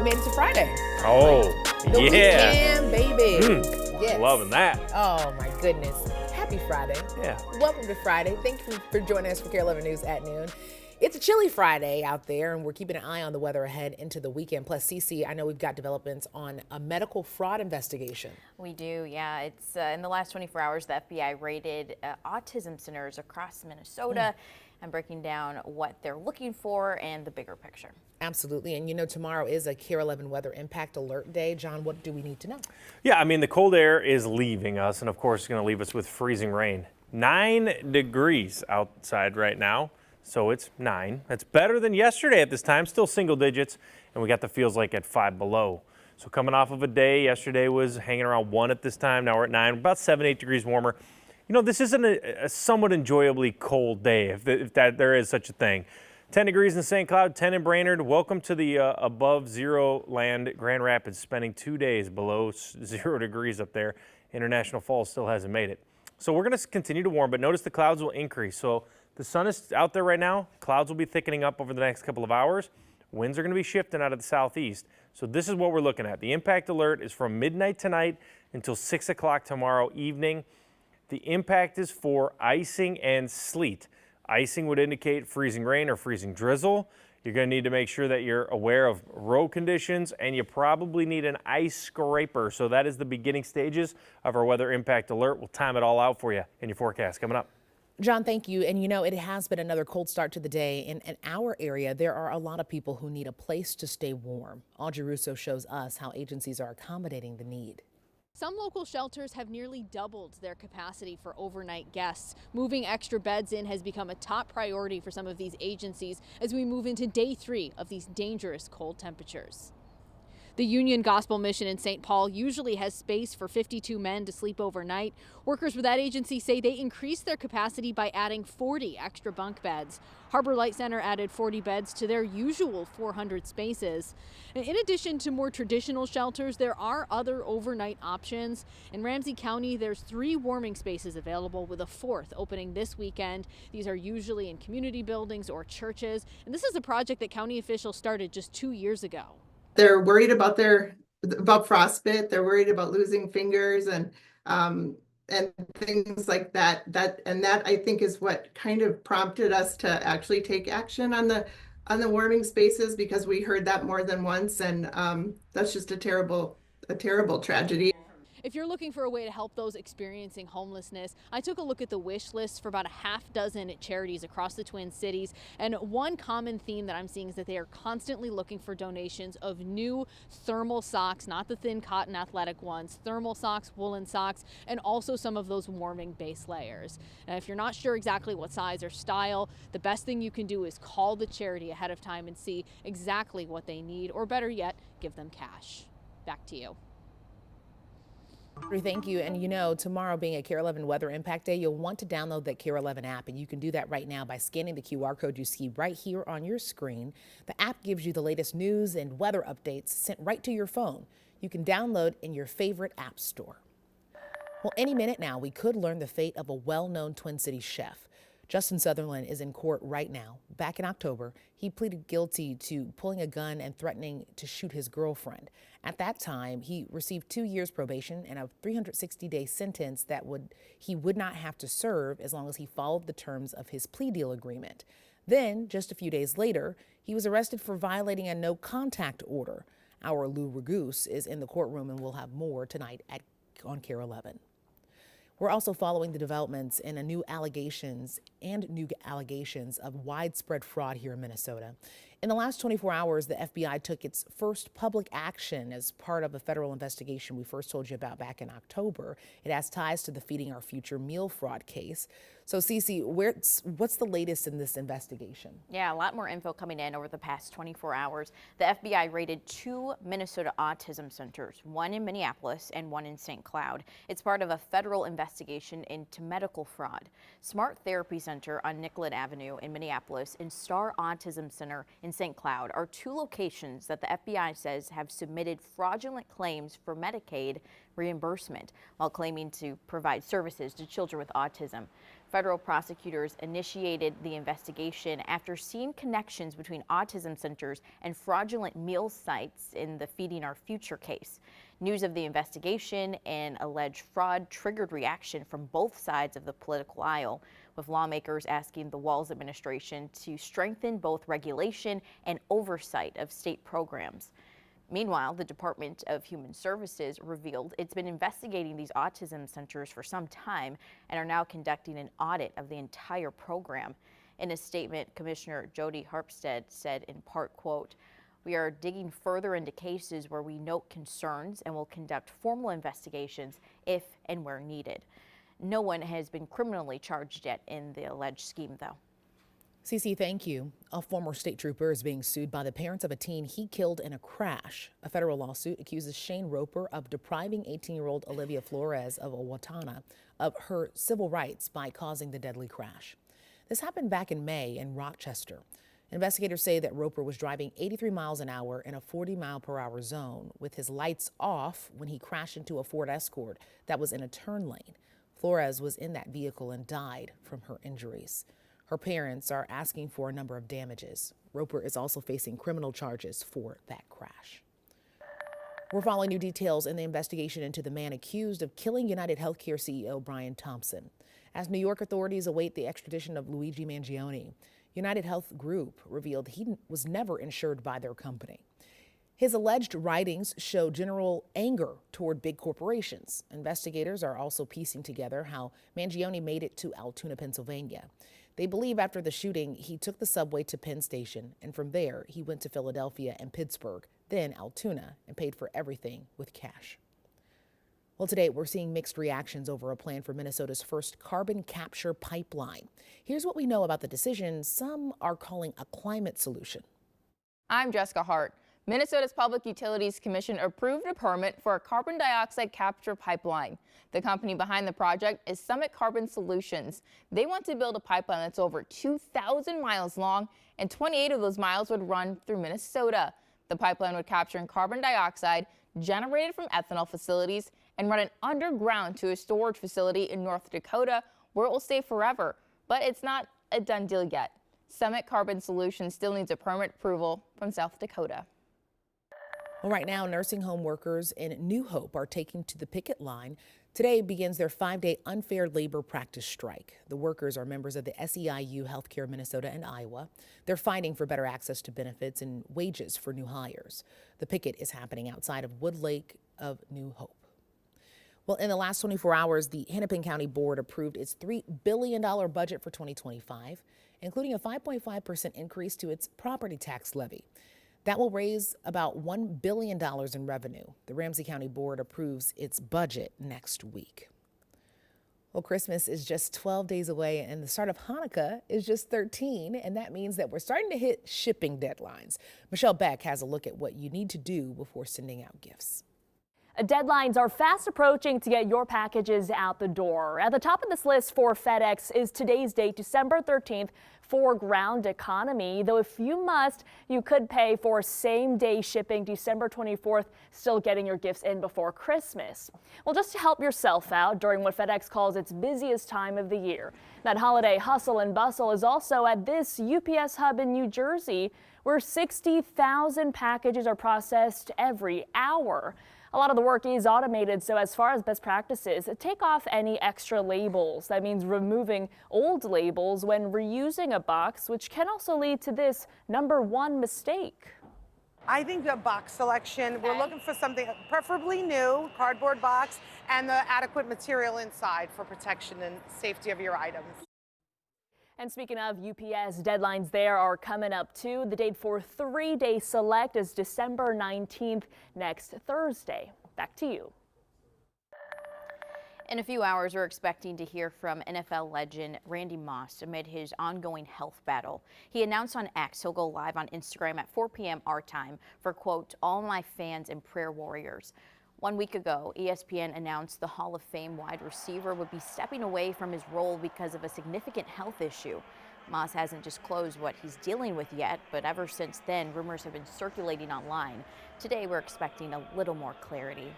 made it to Friday. Oh, The yeah. weekend, baby. Yes. Loving that. Oh, my goodness. Happy Friday. Yeah. Welcome to Friday. Thank you for joining us for KARE 11 News at noon. It's a chilly Friday out there, and we're keeping an eye on the weather ahead into the weekend. Plus, Cece, I know we've got developments on a medical fraud investigation. We do, yeah. It's in the last 24 hours, the FBI raided autism centers across Minnesota and breaking down what they're looking for and the bigger picture. Absolutely. And you know, tomorrow is a KARE 11 weather impact alert day. John, what do we need to know? Yeah, I mean, the cold air is leaving us, and of course, it's going to leave us with freezing rain. 9 degrees outside right now, so it's 9. That's better than yesterday at this time, still single digits, and we got the feels like at 5 below. So coming off of a day, yesterday was hanging around 1 at this time, now we're at 9, about 7, 8 degrees warmer. You know, this isn't a somewhat enjoyably cold day, if there is such a thing. 10 degrees in St. Cloud, 10 in Brainerd. Welcome to the above zero land. Grand Rapids spending 2 days below 0 degrees up there. International Falls still hasn't made it. So we're going to continue to warm, but notice the clouds will increase. So the sun is out there right now. Clouds will be thickening up over the next couple of hours. Winds are going to be shifting out of the southeast. So this is what we're looking at. The impact alert is from midnight tonight until 6 o'clock tomorrow evening. The impact is for icing and sleet. Icing would indicate freezing rain or freezing drizzle. You're going to need to make sure that you're aware of road conditions, and you probably need an ice scraper. So that is the beginning stages of our weather impact alert. We'll time it all out for you in your forecast coming up. John, thank you. And you know, it has been another cold start to the day. In our area, there are a lot of people who need a place to stay warm. Audrey Russo shows us how agencies are accommodating the need. Some local shelters have nearly doubled their capacity for overnight guests. Moving extra beds in has become a top priority for some of these agencies as we move into day 3 of these dangerous cold temperatures. The Union Gospel Mission in St. Paul usually has space for 52 men to sleep overnight. Workers with that agency say they increased their capacity by adding 40 extra bunk beds. Harbor Light Center added 40 beds to their usual 400 spaces. In addition to more traditional shelters, there are other overnight options. In Ramsey County, there's 3 warming spaces available, with a 4th opening this weekend. These are usually in community buildings or churches. And this is a project that county officials started just 2 years ago. They're worried about about frostbite. They're worried about losing fingers and things like that. That I think is what kind of prompted us to actually take action on the warming spaces, because we heard that more than once, and that's just a terrible tragedy. If you're looking for a way to help those experiencing homelessness, I took a look at the wish list for about a half dozen charities across the Twin Cities. And one common theme that I'm seeing is that they are constantly looking for donations of new thermal socks, not the thin cotton athletic ones, thermal socks, woolen socks, and also some of those warming base layers. And if you're not sure exactly what size or style, the best thing you can do is call the charity ahead of time and see exactly what they need, or better yet, give them cash. Back to you. Thank you. And you know, tomorrow being a KARE 11 Weather Impact Day, you'll want to download that KARE 11 app, and you can do that right now by scanning the QR code you see right here on your screen. The app gives you the latest news and weather updates sent right to your phone. You can download in your favorite app store. Well, any minute now, we could learn the fate of a well-known Twin Cities chef. Justin Sutherland is in court right now. Back in October, he pleaded guilty to pulling a gun and threatening to shoot his girlfriend. At that time, he received 2 years probation and a 360-day sentence that he would not have to serve as long as he followed the terms of his plea deal agreement. Then, just a few days later, he was arrested for violating a no-contact order. Our Lou Ragoose is in the courtroom, and we'll have more tonight on KARE 11. We're also following the developments in new allegations of widespread fraud here in Minnesota. In the last 24 hours, the FBI took its first public action as part of a federal investigation we first told you about back in October. It has ties to the Feeding Our Future meal fraud case. So, Cece, what's the latest in this investigation? Yeah, a lot more info coming in over the past 24 hours. The FBI raided 2 Minnesota autism centers, one in Minneapolis and one in St. Cloud. It's part of a federal investigation into medical fraud. Smart Therapy Center on Nicollet Avenue in Minneapolis and Star Autism Center and St. Cloud are two locations that the FBI says have submitted fraudulent claims for Medicaid reimbursement while claiming to provide services to children with autism. Federal prosecutors initiated the investigation after seeing connections between autism centers and fraudulent meal sites in the Feeding Our Future case. News of the investigation and alleged fraud triggered reaction from both sides of the political aisle, with lawmakers asking the Walz administration to strengthen both regulation and oversight of state programs. Meanwhile, the Department of Human Services revealed it's been investigating these autism centers for some time and are now conducting an audit of the entire program. In a statement, Commissioner Jody Harpstead said in part, quote, "We are digging further into cases where we note concerns and will conduct formal investigations if and where needed." No one has been criminally charged yet in the alleged scheme, though. Cece, thank you. A former state trooper is being sued by the parents of a teen he killed in a crash. A federal lawsuit accuses Shane Roper of depriving 18-year-old Olivia Flores of Owatonna of her civil rights by causing the deadly crash. This happened back in May in Rochester. Investigators say that Roper was driving 83 miles an hour in a 40-mile-per-hour zone with his lights off when he crashed into a Ford Escort that was in a turn lane. Flores was in that vehicle and died from her injuries. Her parents are asking for a number of damages. Roper is also facing criminal charges for that crash. We're following new details in the investigation into the man accused of killing United Healthcare CEO Brian Thompson. As New York authorities await the extradition of Luigi Mangione, United Health Group revealed he was never insured by their company. His alleged writings show general anger toward big corporations. Investigators are also piecing together how Mangione made it to Altoona, Pennsylvania. They believe after the shooting, he took the subway to Penn Station, and from there, he went to Philadelphia and Pittsburgh, then Altoona, and paid for everything with cash. Well, today, we're seeing mixed reactions over a plan for Minnesota's first carbon capture pipeline. Here's what we know about the decision some are calling a climate solution. I'm Jessica Hart. Minnesota's Public Utilities Commission approved a permit for a carbon dioxide capture pipeline. The company behind the project is Summit Carbon Solutions. They want to build a pipeline that's over 2,000 miles long, and 28 of those miles would run through Minnesota. The pipeline would capture carbon dioxide generated from ethanol facilities and run it underground to a storage facility in North Dakota where it will stay forever. But it's not a done deal yet. Summit Carbon Solutions still needs a permit approval from South Dakota. Well, right now, nursing home workers in New Hope are taking to the picket line. Today begins their 5-day unfair labor practice strike. The workers are members of the SEIU Healthcare Minnesota and Iowa. They're fighting for better access to benefits and wages for new hires. The picket is happening outside of Wood Lake of New Hope. Well, in the last 24 hours, the Hennepin County Board approved its $3 billion budget for 2025, including a 5.5% increase to its property tax levy. That will raise about $1 billion in revenue. The Ramsey County Board approves its budget next week. Well, Christmas is just 12 days away and the start of Hanukkah is just 13, and that means that we're starting to hit shipping deadlines. Michelle Beck has a look at what you need to do before sending out gifts. Deadlines are fast approaching to get your packages out the door. At the top of this list for FedEx is today's date, December 13th, for ground economy. Though if you must, you could pay for same-day shipping December 24th, still getting your gifts in before Christmas. Well, just to help yourself out during what FedEx calls its busiest time of the year. That holiday hustle and bustle is also at this UPS hub in New Jersey, where 60,000 packages are processed every hour. A lot of the work is automated, so as far as best practices, take off any extra labels. That means removing old labels when reusing a box, which can also lead to this #1 mistake. I think the box selection, we're looking for something preferably new, cardboard box, and the adequate material inside for protection and safety of your items. And speaking of UPS, deadlines there are coming up too. The date for 3-day select is December 19th, next Thursday. Back to you. In a few hours, we're expecting to hear from NFL legend Randy Moss amid his ongoing health battle. He announced on X he'll go live on Instagram at 4 p.m. our time for, quote, all my fans and prayer warriors. 1 week ago, ESPN announced the Hall of Fame wide receiver would be stepping away from his role because of a significant health issue. Moss hasn't disclosed what he's dealing with yet, but ever since then, rumors have been circulating online. Today, we're expecting a little more clarity.